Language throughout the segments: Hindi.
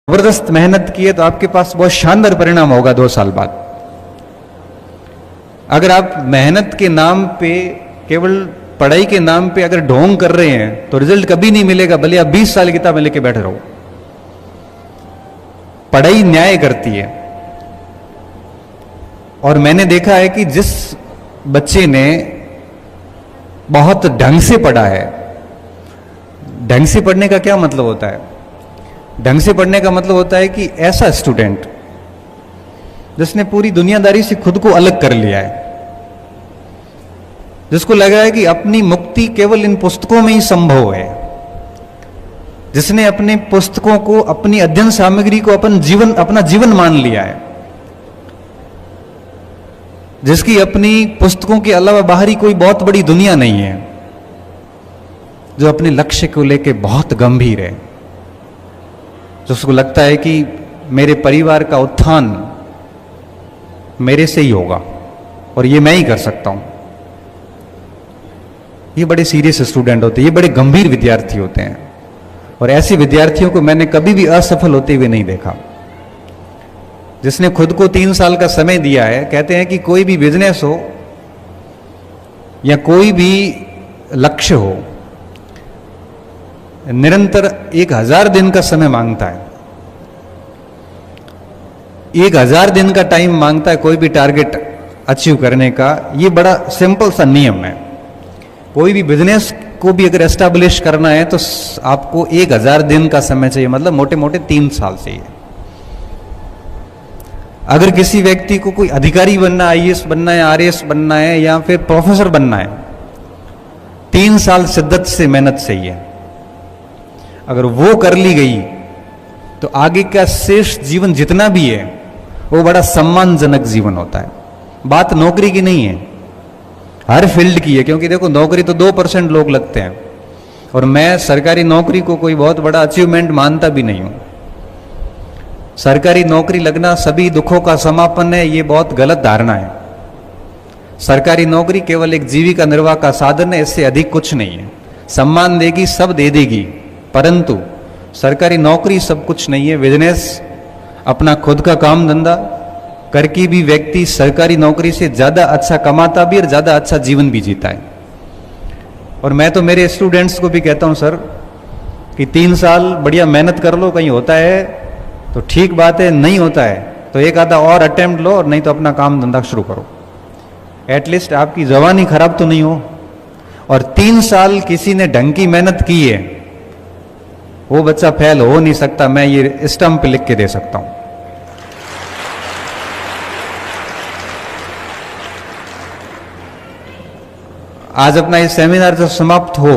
जबरदस्त मेहनत की है तो आपके पास बहुत शानदार परिणाम होगा 2 साल बाद। अगर आप मेहनत के नाम पे, केवल पढ़ाई के नाम पे अगर ढोंग कर रहे हैं तो रिजल्ट कभी नहीं मिलेगा, भले आप 20 साल किताब में लेके बैठे रहो। पढ़ाई न्याय करती है। और मैंने देखा है कि जिस बच्चे ने बहुत ढंग से पढ़ा है, ढंग से पढ़ने का क्या मतलब होता है? ढंग से पढ़ने का मतलब होता है कि ऐसा स्टूडेंट जिसने पूरी दुनियादारी से खुद को अलग कर लिया है, जिसको लगा है कि अपनी मुक्ति केवल इन पुस्तकों में ही संभव है, जिसने अपने पुस्तकों को, अपनी अध्ययन सामग्री को अपना जीवन मान लिया है, जिसकी अपनी पुस्तकों के अलावा बाहरी कोई बहुत बड़ी दुनिया नहीं है, जो अपने लक्ष्य को लेके बहुत गंभीर है, जिसको लगता है कि मेरे परिवार का उत्थान मेरे से ही होगा और ये मैं ही कर सकता हूं। ये बड़े सीरियस स्टूडेंट होते हैं, ये बड़े गंभीर विद्यार्थी होते हैं। और ऐसे विद्यार्थियों को मैंने कभी भी असफल होते हुए नहीं देखा। जिसने खुद को 3 साल का समय दिया है, कहते हैं कि कोई भी बिजनेस हो या कोई भी लक्ष्य हो, निरंतर 1000 दिन का समय मांगता है। 1000 दिन का टाइम मांगता है कोई भी टारगेट अचीव करने का। ये बड़ा सिंपल सा नियम है। कोई भी बिजनेस को भी अगर एस्टैब्लिश करना है तो आपको 1000 दिन का समय चाहिए, मतलब मोटे मोटे 3 साल चाहिए। अगर किसी व्यक्ति को कोई अधिकारी बनना, आईएएस बनना है, आरएएस बनना है या फिर प्रोफेसर बनना है, 3 साल शिद्दत से मेहनत चाहिए। अगर वो कर ली गई तो आगे का शेष जीवन जितना भी है वो बड़ा सम्मानजनक जीवन होता है। बात नौकरी की नहीं है, हर फील्ड की है। क्योंकि देखो, नौकरी तो 2% लोग लगते हैं और मैं सरकारी नौकरी को कोई बहुत बड़ा अचीवमेंट मानता भी नहीं हूं। सरकारी नौकरी लगना सभी दुखों का समापन है, ये बहुत गलत धारणा है। सरकारी नौकरी केवल एक जीविका निर्वाह का साधन है, इससे अधिक कुछ नहीं है। सम्मान देगी, सब दे देगी, परंतु सरकारी नौकरी सब कुछ नहीं है। बिजनेस, अपना खुद का काम धंधा करके भी व्यक्ति सरकारी नौकरी से ज्यादा अच्छा कमाता भी और ज्यादा अच्छा जीवन भी जीता है। और मैं तो मेरे स्टूडेंट्स को भी कहता हूं, सर, कि 3 साल बढ़िया मेहनत कर लो, कहीं होता है तो ठीक बात है, नहीं होता है तो एक आधा और अटेम्प्ट लो, और नहीं तो अपना काम धंधा शुरू करो। एटलीस्ट आपकी जवानी खराब तो नहीं हो। और 3 साल किसी ने ढंग की मेहनत की है, वो बच्चा फेल हो नहीं सकता। मैं ये स्टंप पे लिख के दे सकता हूं। आज अपना ये सेमिनार जब समाप्त हो,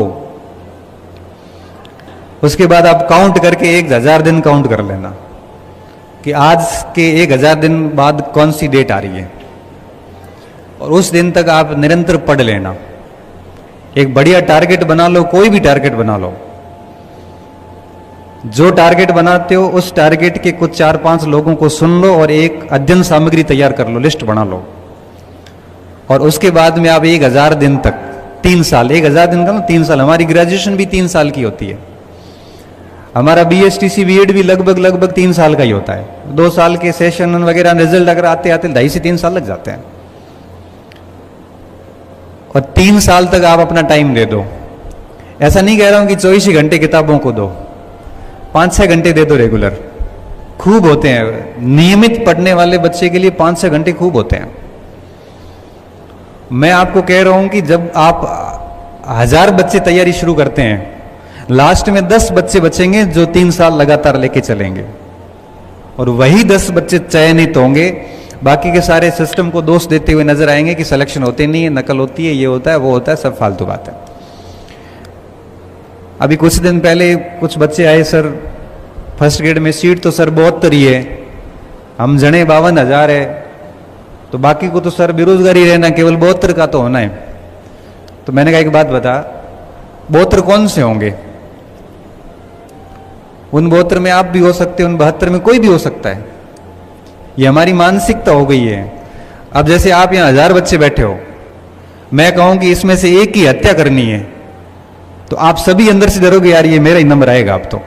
उसके बाद आप काउंट करके 1000 दिन काउंट कर लेना कि आज के 1000 दिन बाद कौन सी डेट आ रही है, और उस दिन तक आप निरंतर पढ़ लेना। एक बढ़िया टारगेट बना लो, कोई भी टारगेट बना लो। जो टारगेट बनाते हो उस टारगेट के कुछ 4-5 लोगों को सुन लो और एक अध्ययन सामग्री तैयार कर लो, लिस्ट बना लो। और उसके बाद में आप 1000 दिन तक, 3 साल, 1000 दिन का ना 3 साल, हमारी ग्रेजुएशन भी 3 साल की होती है। हमारा बीएसटीसी बीएड भी लगभग 3 साल का ही होता है। 2 साल के सेशन वगैरह रिजल्ट अगर आते आते 2.5 से 3 साल लग जाते हैं। और 3 साल तक आप अपना टाइम दे दो। ऐसा नहीं कह रहा हूं कि 24 घंटे किताबों को दो, 5-6 घंटे दे दो रेगुलर, खूब होते हैं। नियमित पढ़ने वाले बच्चे के लिए 5-6 घंटे खूब होते हैं। मैं आपको कह रहा हूं कि जब आप 1000 बच्चे तैयारी शुरू करते हैं, लास्ट में 10 बच्चे बचेंगे जो 3 साल लगातार लेके चलेंगे, और वही 10 बच्चे चयनित होंगे। बाकी के सारे सिस्टम को दोष देते हुए नजर आएंगे कि सिलेक्शन होते नहीं है, नकल होती है, ये होता है, वो होता है, सब फालतू बात है। अभी कुछ दिन पहले कुछ बच्चे आए, सर फर्स्ट ग्रेड में सीट तो सर 72 ही है, हम जने 52,000 है, तो बाकी को तो सर बेरोजगारी रहना, केवल 72 का तो होना है। तो मैंने कहा एक बात बता, 72 कौन से होंगे? उन 72 में आप भी हो सकते हैं, उन 72 में कोई भी हो सकता है। ये हमारी मानसिकता हो गई है। अब जैसे आप यहां 1000 बच्चे बैठे हो, मैं कहूं कि इसमें से एक की हत्या करनी है, तो आप सभी अंदर से डरोगे, यार ये मेरा ही नंबर आएगा। अब तो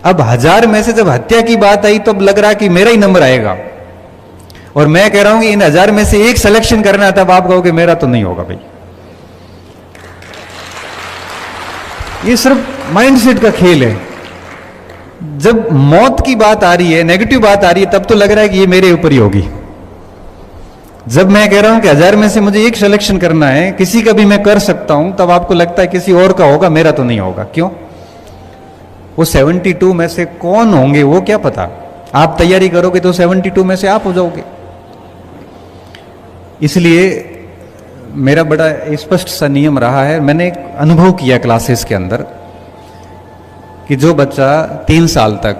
अब 1000 में से जब हत्या की बात आई तो अब लग रहा कि मेरा ही नंबर आएगा, और मैं कह रहा हूं कि इन 1000 में से एक सिलेक्शन करना, तब आप कहोगे मेरा तो नहीं होगा भाई। ये सिर्फ माइंडसेट का खेल है। जब मौत की बात आ रही है, नेगेटिव बात आ रही है, तब तो लग रहा है कि ये मेरे ऊपर ही होगी। जब मैं कह रहा हूं कि 1000 में से मुझे एक सिलेक्शन करना है, किसी का भी मैं कर सकता हूं, तब आपको लगता है किसी और का होगा, मेरा तो नहीं होगा। क्यों? वो 72 में से कौन होंगे वो क्या पता। आप तैयारी करोगे तो 72 में से आप हो जाओगे। इसलिए मेरा बड़ा स्पष्ट सा नियम रहा है। मैंने एक अनुभव किया क्लासेस के अंदर कि जो बच्चा 3 साल तक,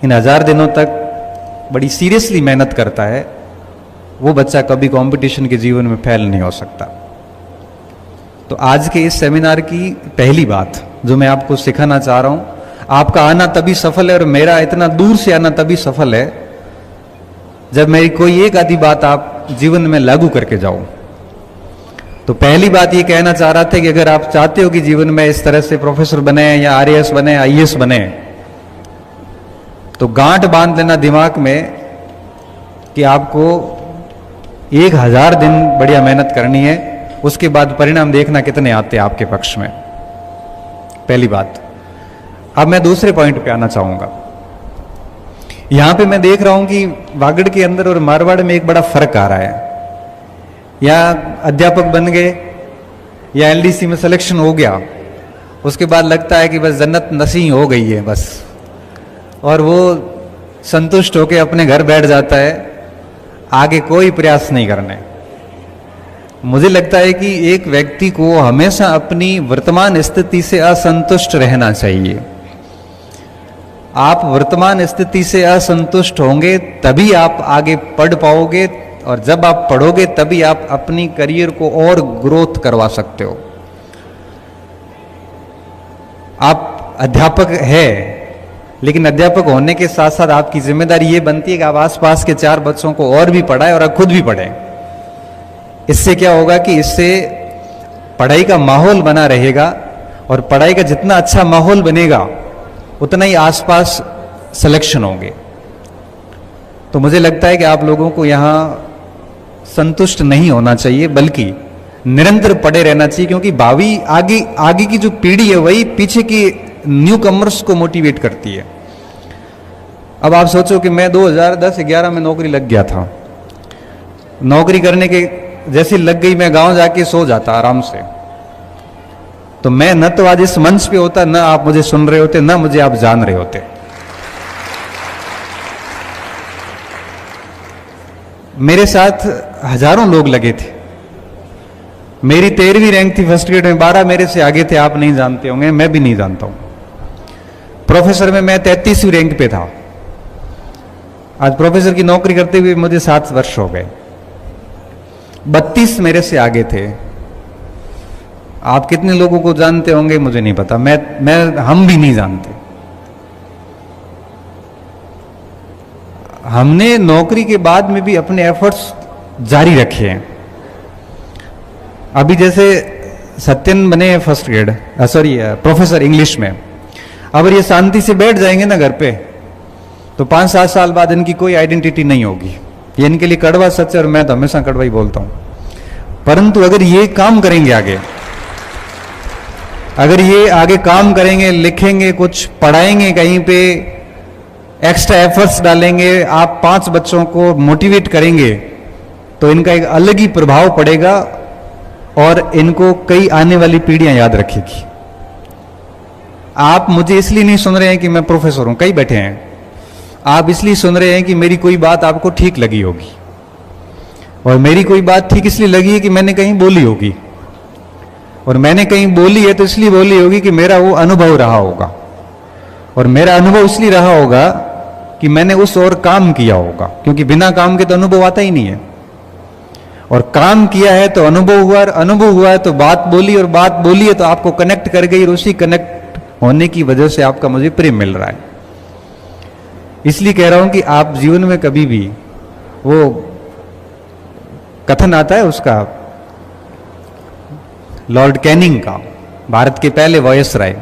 इन 1000 दिनों तक बड़ी सीरियसली मेहनत करता है, वो बच्चा कभी कंपटीशन के जीवन में फेल नहीं हो सकता। तो आज के इस सेमिनार की पहली बात जो मैं आपको सिखाना चाह रहा हूं, आपका आना तभी सफल है और मेरा इतना दूर से आना तभी सफल है जब मेरी कोई एक आधी बात आप जीवन में लागू करके जाओ। तो पहली बात ये कहना चाह रहा था कि अगर आप चाहते हो कि जीवन में इस तरह से प्रोफेसर बने या आरएएस बने, आईएएस बने, तो गांठ बांध लेना दिमाग में कि आपको 1000 दिन बढ़िया मेहनत करनी है, उसके बाद परिणाम देखना कितने आते हैं आपके पक्ष में। पहली बात। अब मैं दूसरे पॉइंट पे आना चाहूंगा। यहां पे मैं देख रहा हूं कि वागड़ के अंदर और मारवाड़ में एक बड़ा फर्क आ रहा है। या अध्यापक बन गए या एलडीसी में सिलेक्शन हो गया, उसके बाद लगता है कि बस जन्नत नसीब हो गई है बस, और वो संतुष्ट होकर अपने घर बैठ जाता है, आगे कोई प्रयास नहीं करने। मुझे लगता है कि एक व्यक्ति को हमेशा अपनी वर्तमान स्थिति से असंतुष्ट रहना चाहिए। आप वर्तमान स्थिति से असंतुष्ट होंगे तभी आप आगे पढ़ पाओगे, और जब आप पढ़ोगे तभी आप अपनी करियर को और ग्रोथ करवा सकते हो। आप अध्यापक है, लेकिन अध्यापक होने के साथ साथ आपकी जिम्मेदारी ये बनती है कि आप आसपास के 4 बच्चों को और भी पढ़ाएं और खुद भी पढ़ें। इससे क्या होगा कि इससे पढ़ाई का माहौल बना रहेगा, और पढ़ाई का जितना अच्छा माहौल बनेगा उतना ही आसपास सिलेक्शन होंगे। तो मुझे लगता है कि आप लोगों को यहाँ संतुष्ट नहीं होना चाहिए, बल्कि निरंतर पढ़े रहना चाहिए, क्योंकि भावी आगे की जो पीढ़ी है वही पीछे की न्यू कमर्स को मोटिवेट करती है। अब आप सोचो कि मैं 2010-11 में नौकरी लग गया था। नौकरी करने के जैसे लग गई, मैं गांव जाके सो जाता आराम से। तो मैं न तो आज इस मंच पे होता, न आप मुझे सुन रहे होते, न मुझे आप जान रहे होते। मेरे साथ हजारों लोग लगे थे। मेरी 13वीं रैंक थी फर्स्ट ग्रेड में, 12 मेरे से आगे थे, आप नहीं जानते होंगे, मैं भी नहीं जानता हूं। प्रोफेसर में मैं 33वीं रैंक पे था। आज प्रोफेसर की नौकरी करते हुए मुझे 7 वर्ष हो गए। 32 मेरे से आगे थे। आप कितने लोगों को जानते होंगे मुझे नहीं पता, हम भी नहीं जानते। हमने नौकरी के बाद में भी अपने एफर्ट्स जारी रखे हैं। अभी जैसे सत्यन बने first grade, sorry professor English में, अगर ये शांति से बैठ जाएंगे ना घर पे, तो 5-7 साल बाद इनकी कोई आइडेंटिटी नहीं होगी। ये इनके लिए कड़वा सच है, और मैं तो हमेशा कड़वा ही बोलता हूं। परंतु अगर ये काम करेंगे आगे, अगर ये आगे काम करेंगे, लिखेंगे, कुछ पढ़ाएंगे, कहीं पे एक्स्ट्रा एफर्ट्स डालेंगे, आप 5 बच्चों को मोटिवेट करेंगे, तो इनका एक अलग ही प्रभाव पड़ेगा और इनको कई आने वाली पीढ़ियां याद रखेगी। आप मुझे इसलिए नहीं सुन रहे हैं कि मैं प्रोफेसर हूं, कई बैठे हैं। आप इसलिए सुन रहे हैं कि मेरी कोई बात आपको ठीक लगी होगी, और मेरी कोई बात ठीक इसलिए लगी है कि मैंने कहीं बोली होगी, और मैंने कहीं बोली है तो इसलिए बोली होगी कि मेरा वो अनुभव रहा होगा, और मेरा अनुभव इसलिए रहा होगा कि मैंने उस और काम किया होगा, क्योंकि बिना काम के तो अनुभव आता ही नहीं है। और काम किया है तो अनुभव हुआ, और अनुभव हुआ है तो बात बोली, और बात बोली है तो आपको कनेक्ट कर गई, और उसी कनेक्ट होने की वजह से आपका मुझे प्रेम मिल रहा है। इसलिए कह रहा हूं कि आप जीवन में कभी भी, वो कथन आता है उसका लॉर्ड कैनिंग का, भारत के पहले वायसराय,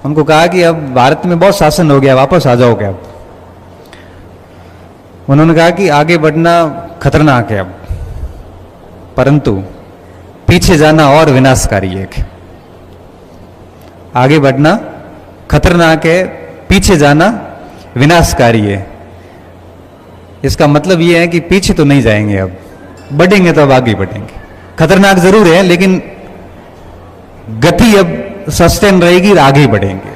उनको कहा कि अब भारत में बहुत शासन हो गया, वापस आ जाओगे अब। उन्होंने कहा कि आगे बढ़ना खतरनाक है अब, परंतु पीछे जाना और विनाशकारी है। आगे बढ़ना खतरनाक है, पीछे जाना विनाशकारी है। इसका मतलब यह है कि पीछे तो नहीं जाएंगे, अब बढ़ेंगे तो अब आगे बढ़ेंगे। खतरनाक जरूर है, लेकिन गति अब सस्टेन रहेगी, आगे बढ़ेंगे।